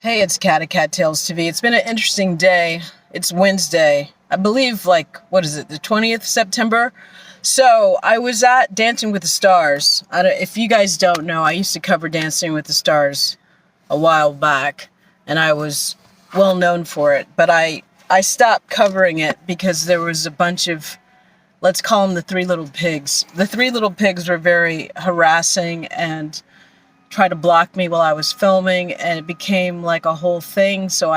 Hey, it's Cat Tales TV. It's been an interesting day. It's Wednesday. I believe, what is it, the 20th September? So, I was at Dancing with the Stars. If you guys don't know, I used to cover Dancing with the Stars a while back, and I was well known for it. But I stopped covering it because there was a bunch of, let's call them the Three Little Pigs. The Three Little Pigs were very harassing and try to block me while I was filming, and it became like a whole thing. So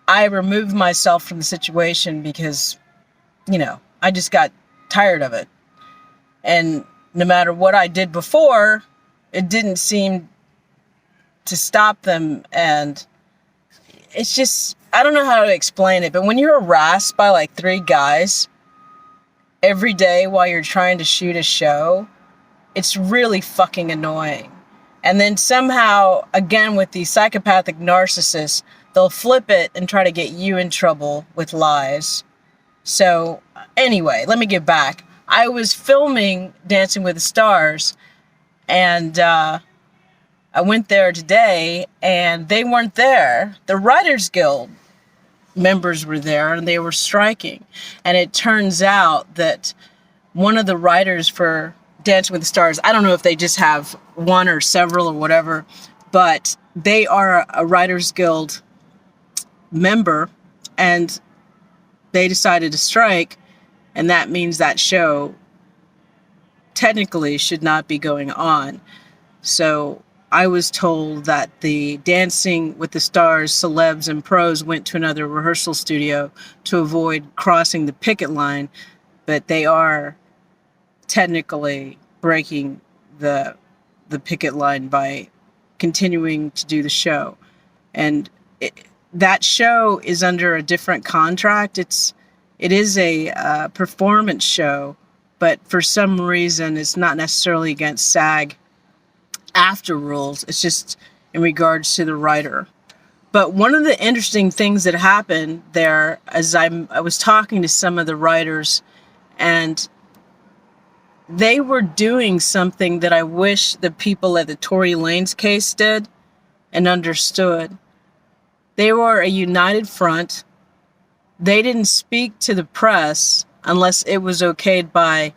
I removed myself from the situation because, I just got tired of it. And no matter what I did before, it didn't seem to stop them. And it's just, I don't know how to explain it, but when you're harassed by like three guys every day while you're trying to shoot a show, it's really fucking annoying. And then somehow, again, with these psychopathic narcissists, they'll flip it and try to get you in trouble with lies. So, anyway, let me get back. I was filming Dancing with the Stars, and I went there today, and they weren't there. The Writers Guild members were there, and they were striking. And it turns out that one of the writers for Dancing with the Stars, I don't know if they just have one or several or whatever, but they are a Writers Guild member, and they decided to strike, and that means that show technically should not be going on. So I was told that the Dancing with the Stars celebs and pros went to another rehearsal studio to avoid crossing the picket line, but they are technically breaking the picket line by continuing to do the show. And that show is under a different contract. It is a performance show, but for some reason it's not necessarily against SAG after rules. It's just in regards to the writer. But one of the interesting things that happened there, as I was talking to some of the writers, and they were doing something that I wish the people at the Tory Lanez case did and understood. They were a united front. They didn't speak to the press unless it was okayed by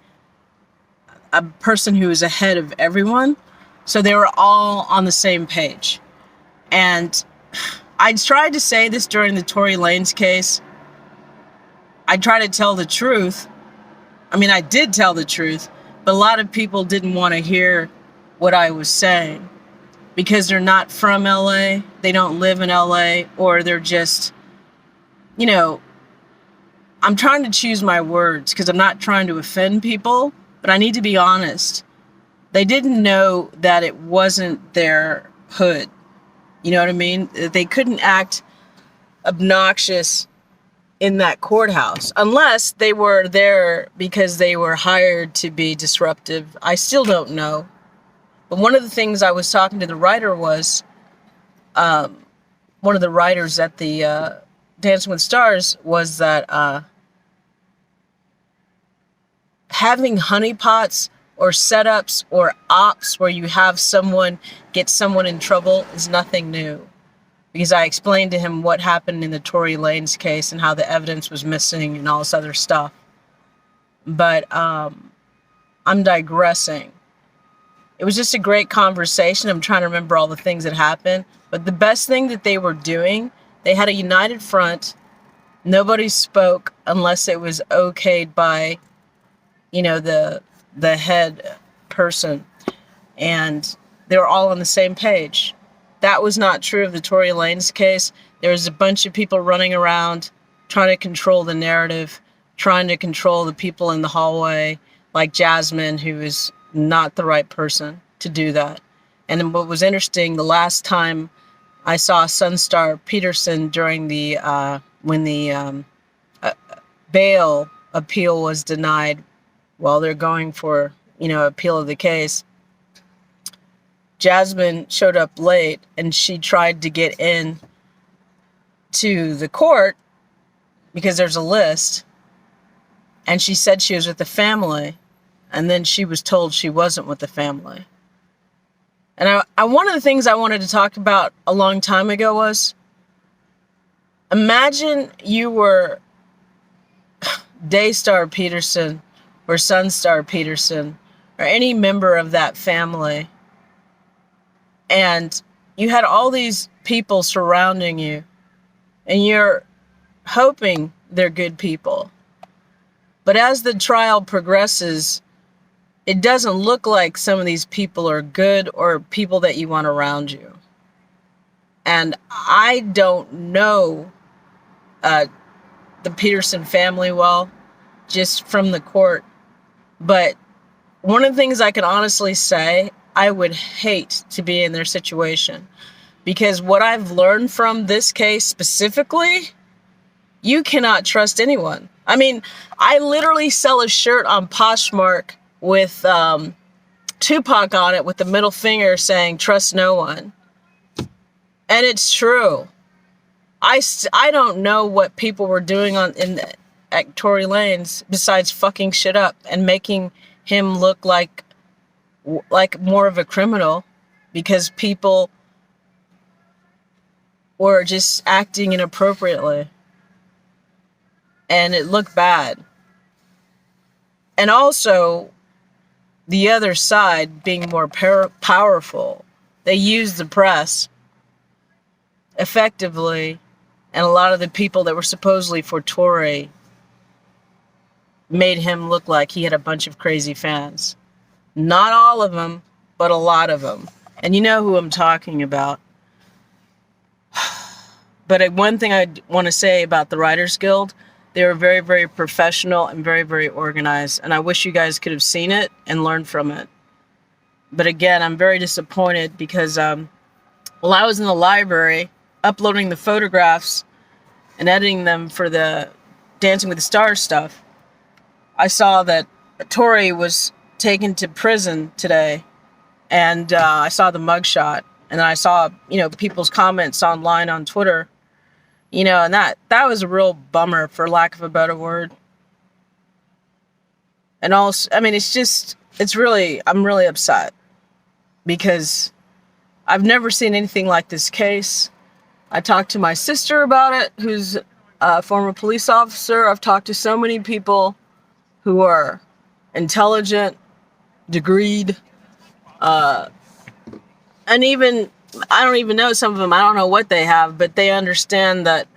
a person who was ahead of everyone. So they were all on the same page. And I tried to say this during the Tory Lanez case. I tried to tell the truth. I mean, I did tell the truth, but a lot of people didn't want to hear what I was saying because they're not from LA, they don't live in LA, or they're just, I'm trying to choose my words because I'm not trying to offend people, but I need to be honest. They didn't know that it wasn't their hood. You know what I mean? They couldn't act obnoxious in that courthouse unless they were there because they were hired to be disruptive. I still don't know. But one of the things I was talking to the writer was, one of the writers at the Dancing with Stars was that having honeypots or setups or ops where you have someone get someone in trouble is nothing new. Because I explained to him what happened in the Tory Lanez case and how the evidence was missing and all this other stuff. But I'm digressing. It was just a great conversation. I'm trying to remember all the things that happened. But the best thing that they were doing, they had a united front. Nobody spoke unless it was okayed by, the head person. And they were all on the same page. That was not true of the Tory Lanez case. There was a bunch of people running around trying to control the narrative, trying to control the people in the hallway, like Jasmine, who is not the right person to do that. And what was interesting, the last time I saw Sunstar Peterson during when the bail appeal was denied while they're going for, appeal of the case, Jasmine showed up late and she tried to get in to the court because there's a list, and she said she was with the family, and then she was told she wasn't with the family. And one of the things I wanted to talk about a long time ago was, imagine you were Daystar Peterson or Sunstar Peterson or any member of that family, and you had all these people surrounding you, and you're hoping they're good people. But as the trial progresses, it doesn't look like some of these people are good or people that you want around you. And I don't know the Peterson family well, just from the court. But one of the things I can honestly say, I would hate to be in their situation. Because what I've learned from this case specifically, you cannot trust anyone. I mean, I literally sell a shirt on Poshmark with Tupac on it with the middle finger saying, trust no one. And it's true. I don't know what people were doing at Tory Lanez besides fucking shit up and making him look like more of a criminal, because people were just acting inappropriately. And it looked bad. And also, the other side being more powerful, they used the press effectively, and a lot of the people that were supposedly for Tory made him look like he had a bunch of crazy fans. Not all of them, but a lot of them. And you know who I'm talking about. But one thing I want to say about the Writers Guild, they were very, very professional and very, very organized. And I wish you guys could have seen it and learned from it. But again, I'm very disappointed because while I was in the library uploading the photographs and editing them for the Dancing with the Stars stuff, I saw that Tory was taken to prison today. And I saw the mugshot. And then I saw, people's comments online on Twitter. And that was a real bummer, for lack of a better word. And also, I mean, I'm really upset because I've never seen anything like this case. I talked to my sister about it, who's a former police officer. I've talked to so many people who are intelligent, degreed, and even, I don't even know some of them. I don't know what they have, but they understand that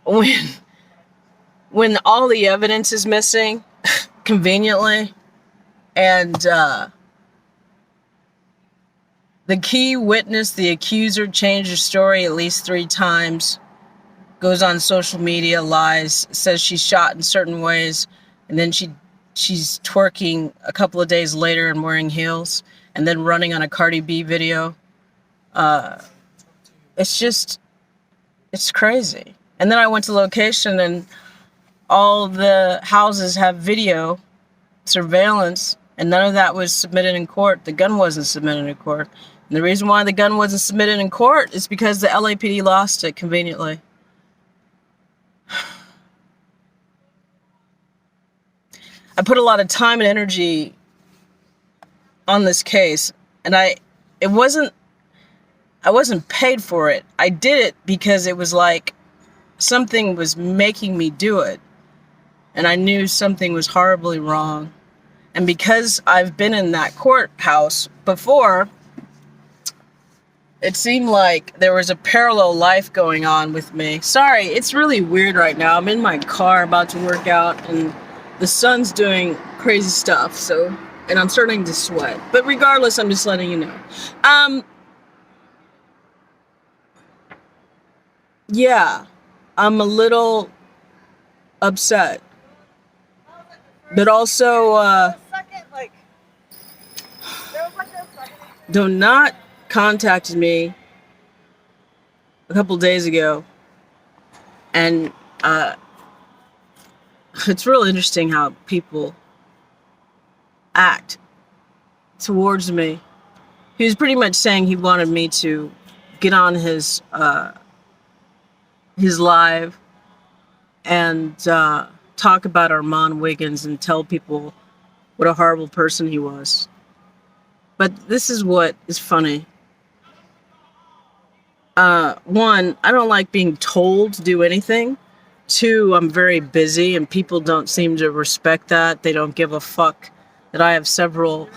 when all the evidence is missing, conveniently, and the key witness, the accuser, changed her story at least 3 times, goes on social media, lies, says she's shot in certain ways, and then she's twerking a couple of days later and wearing heels, and then running on a Cardi B video. It's crazy. And then I went to location, and all the houses have video surveillance, and none of that was submitted in court. The gun wasn't submitted in court. And the reason why the gun wasn't submitted in court is because the LAPD lost it conveniently. I put a lot of time and energy on this case, and I wasn't paid for it. I did it because it was like something was making me do it. And I knew something was horribly wrong. And because I've been in that courthouse before, it seemed like there was a parallel life going on with me. Sorry, it's really weird right now. I'm in my car about to work out, and the sun's doing crazy stuff, and I'm starting to sweat. But regardless, I'm just letting you know. Yeah, I'm a little upset. But also, Donut contacted me a couple days ago, and it's real interesting how people act towards me. He was pretty much saying he wanted me to get on his live and talk about Armand Wiggins and tell people what a horrible person he was. But this is what is funny. One, I don't like being told to do anything. Two, I'm very busy and people don't seem to respect that. They don't give a fuck that I have several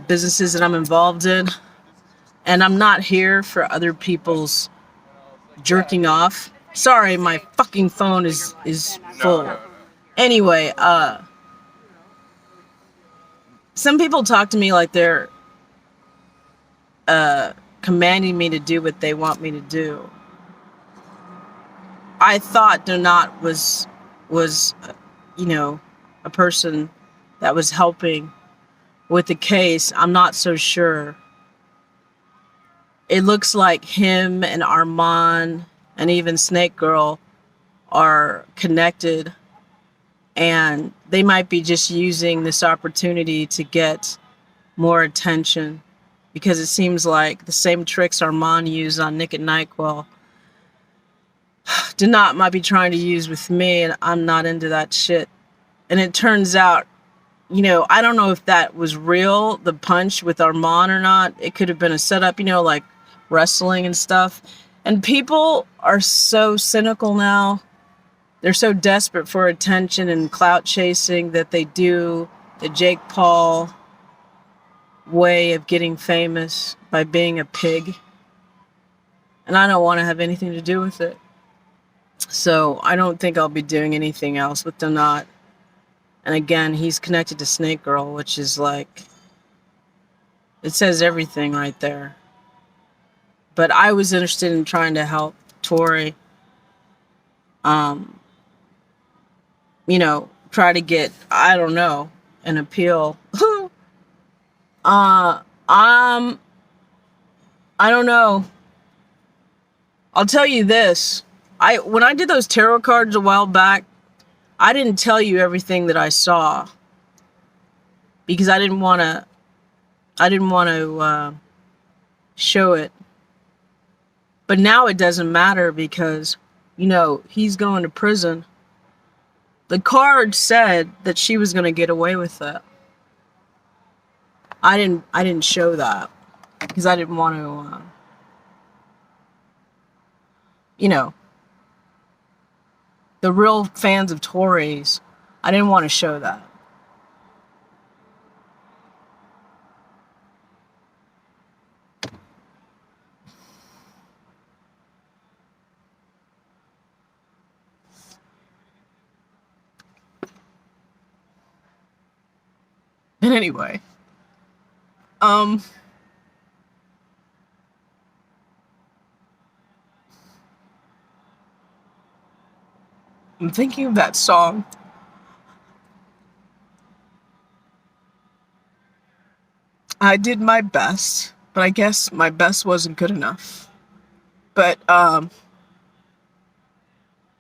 businesses that I'm involved in. And I'm not here for other people's jerking off. Sorry, my fucking phone is full. Anyway, some people talk to me like they're commanding me to do what they want me to do. I thought Donat was, a person that was helping with the case. I'm not so sure. It looks like him and Armand and even Snake Girl are connected, and they might be just using this opportunity to get more attention, because it seems like the same tricks Armand used on Nick and NyQuil, Donat might be trying to use with me, and I'm not into that shit. And it turns out, I don't know if that was real, the punch with Armand or not. It could have been a setup, like wrestling and stuff. And people are so cynical now. They're so desperate for attention and clout chasing that they do the Jake Paul way of getting famous by being a pig. And I don't want to have anything to do with it. So I don't think I'll be doing anything else with Donat. And again, he's connected to Snake Girl, which is like, it says everything right there. But I was interested in trying to help Tory, try to get, I don't know, an appeal. I don't know. I'll tell you this. When I did those tarot cards a while back, I didn't tell you everything that I saw because I didn't want to show it. But now it doesn't matter because, he's going to prison. The card said that she was going to get away with it. I didn't show that because I didn't want to, the real fans of Tory's, I didn't want to show that. And anyway, I'm thinking of that song. I did my best, but I guess my best wasn't good enough. But,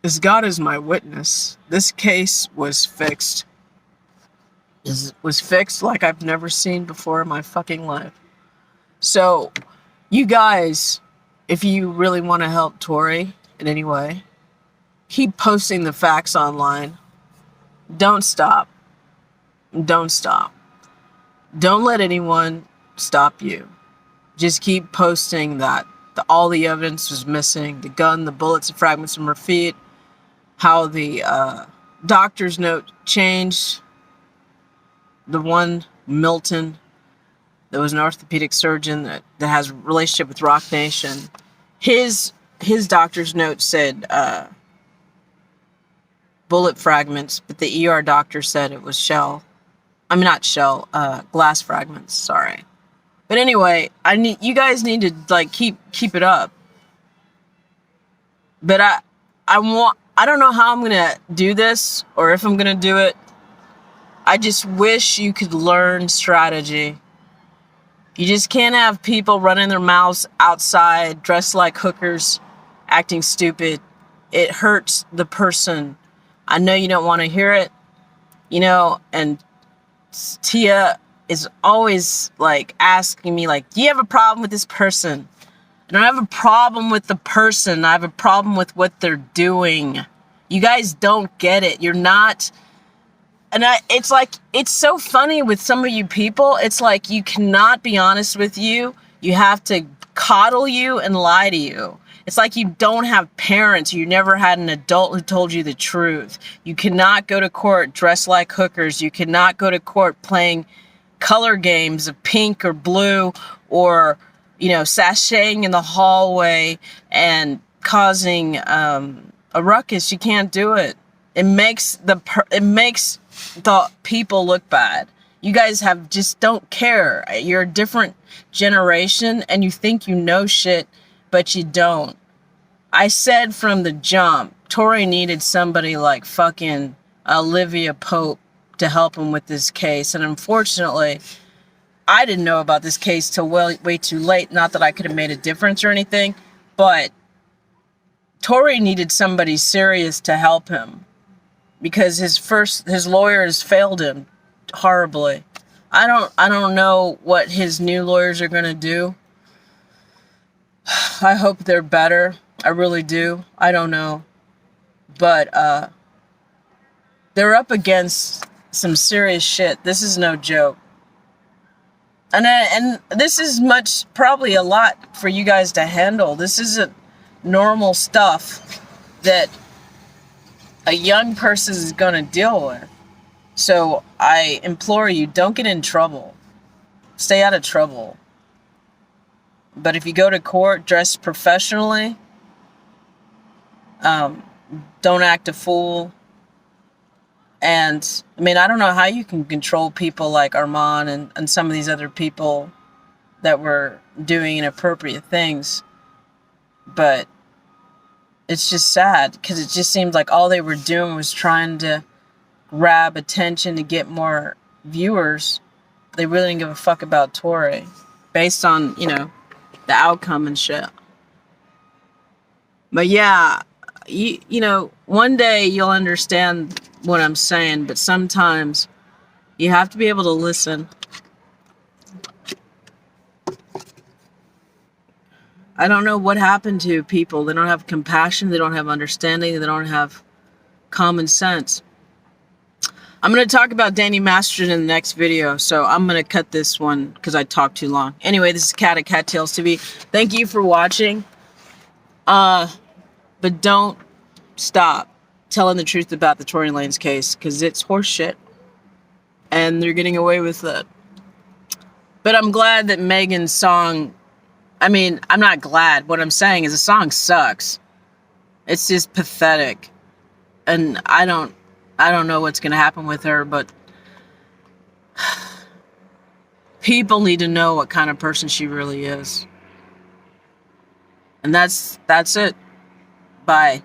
as God is my witness, this case was fixed. Was fixed like I've never seen before in my fucking life. So, you guys, if you really want to help Tory in any way, keep posting the facts online. Don't stop. Don't stop. Don't let anyone stop you. Just keep posting that all the evidence was missing. The gun, the bullets, the fragments from her feet. How the doctor's note changed. The one, Milton, that was an orthopedic surgeon that has a relationship with Rock Nation. His doctor's note said bullet fragments, but the ER doctor said it was glass fragments, sorry. But anyway, you guys need to keep it up. But I don't know how I'm gonna do this or if I'm gonna do it. I just wish you could learn strategy. You just can't have people running their mouths outside, dressed like hookers, acting stupid. It hurts the person. I know you don't want to hear it, and Tia is always asking me do you have a problem with this person? I don't have a problem with the person. I have a problem with what they're doing. You guys don't get it. You're not it's like, it's so funny with some of you people. It's like you cannot be honest with you. You have to coddle you and lie to you. It's like you don't have parents. You never had an adult who told you the truth. You cannot go to court dressed like hookers. You cannot go to court playing color games of pink or blue, or, you know, sashaying in the hallway and causing a ruckus. You can't do it. It makes the people look bad. You guys just don't care. You're a different generation and you think you know shit, but you don't. I said from the jump, Tory needed somebody like fucking Olivia Pope to help him with this case. And unfortunately, I didn't know about this case till way too late. Not that I could have made a difference or anything, but Tory needed somebody serious to help him because his lawyers failed him horribly. I don't know what his new lawyers are going to do. I hope they're better. I really do. I don't know. But they're up against some serious shit. This is no joke. And this is probably a lot for you guys to handle. This isn't normal stuff that a young person is going to deal with. So I implore you, don't get in trouble. Stay out of trouble. But if you go to court, dress professionally. Don't act a fool. And, I mean, I don't know how you can control people like Armand and some of these other people that were doing inappropriate things. But it's just sad because it just seemed like all they were doing was trying to grab attention to get more viewers. They really didn't give a fuck about Tory based on, you know, the outcome and shit. But yeah, you know, one day you'll understand what I'm saying, but sometimes you have to be able to listen. I don't know what happened to people. They don't have compassion. They don't have understanding. They don't have common sense. I'm going to talk about Danny Masterson in the next video, so I'm going to cut this one because I talked too long. Anyway, this is Cat at Cattails TV. Thank you for watching. But don't stop telling the truth about the Tory Lanez case because it's horseshit. And they're getting away with it. But I'm glad that Megan's song... I mean, I'm not glad. What I'm saying is the song sucks. It's just pathetic. And I don't know what's going to happen with her, but people need to know what kind of person she really is. And that's it. Bye.